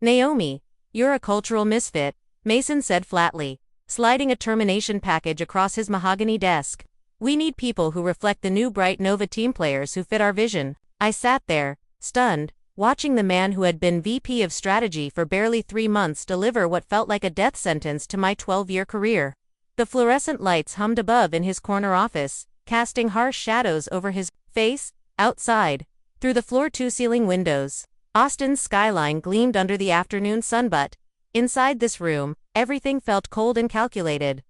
Naomi, you're a cultural misfit, Mason said flatly, sliding a termination package across his mahogany desk. We need people who reflect the new bright Nova team players who fit our vision. I sat there, stunned, watching the man who had been VP of strategy for barely 3 months deliver what felt like a death sentence to my 12-year career. The fluorescent lights hummed above in his corner office, casting harsh shadows over his face. Outside, through the floor-to-ceiling windows, Austin's skyline gleamed under the afternoon sun, but inside this room, everything felt cold and calculated.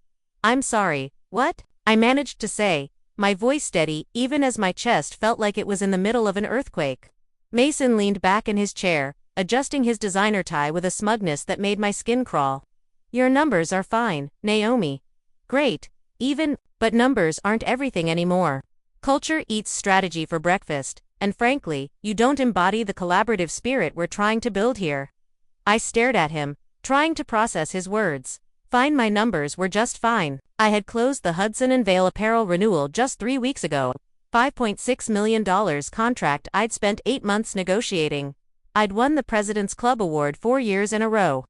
I'm sorry, what? I managed to say, my voice steady even as my chest felt like it was in the middle of an earthquake. Mason leaned back in his chair, adjusting his designer tie with a smugness that made my skin crawl. Your numbers are fine, Naomi. Great, but numbers aren't everything anymore. Culture eats strategy for breakfast, and frankly, you don't embody the collaborative spirit we're trying to build here. I stared at him, trying to process his words. Fine, my numbers were just fine. I had closed the Hudson & Vale apparel renewal just 3 weeks ago. $5.6 million contract I'd spent 8 months negotiating. I'd won the President's Club Award 4 years in a row.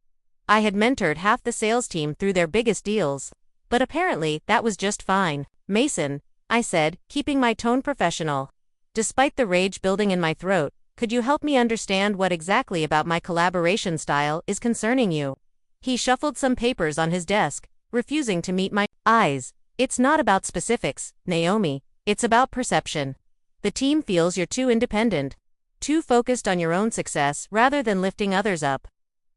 I had mentored half the sales team through their biggest deals. But apparently, that was just fine. Mason, I said, keeping my tone professional. Despite the rage building in my throat, could you help me understand what exactly about my collaboration style is concerning you? He shuffled some papers on his desk, refusing to meet my eyes. It's not about specifics, Naomi. It's about perception. The team feels you're too independent, too focused on your own success rather than lifting others up.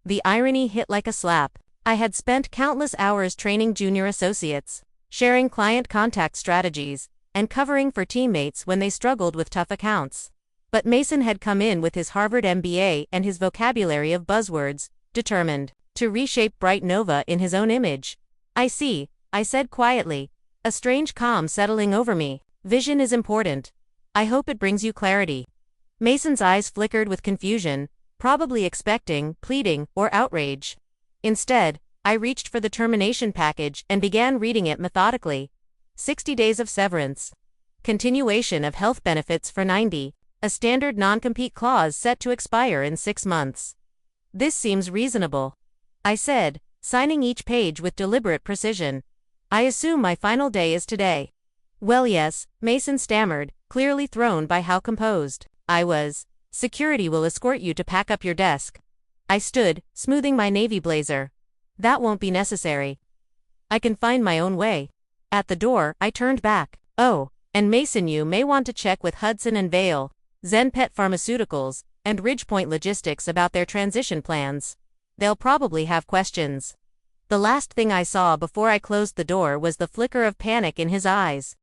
The irony hit like a slap. I had spent countless hours training junior associates, sharing client contact strategies, and covering for teammates when they struggled with tough accounts. But Mason had come in with his Harvard MBA and his vocabulary of buzzwords, determined to reshape Bright Nova in his own image. I see, I said quietly, a strange calm settling over me. Vision is important. I hope it brings you clarity. Mason's eyes flickered with confusion, probably expecting pleading or outrage. Instead, I reached for the termination package and began reading it methodically. 60 days of severance. Continuation of health benefits for 90. A standard non-compete clause set to expire in 6 months. This seems reasonable, I said, signing each page with deliberate precision. I assume my final day is today. Well, yes, Mason stammered, clearly thrown by how composed I was. Security will escort you to pack up your desk. I stood, smoothing my navy blazer. That won't be necessary. I can find my own way. At the door, I turned back. Oh, and Mason, you may want to check with Hudson & Vale, Zen Pet Pharmaceuticals, and Ridgepoint Logistics about their transition plans. They'll probably have questions. The last thing I saw before I closed the door was the flicker of panic in his eyes.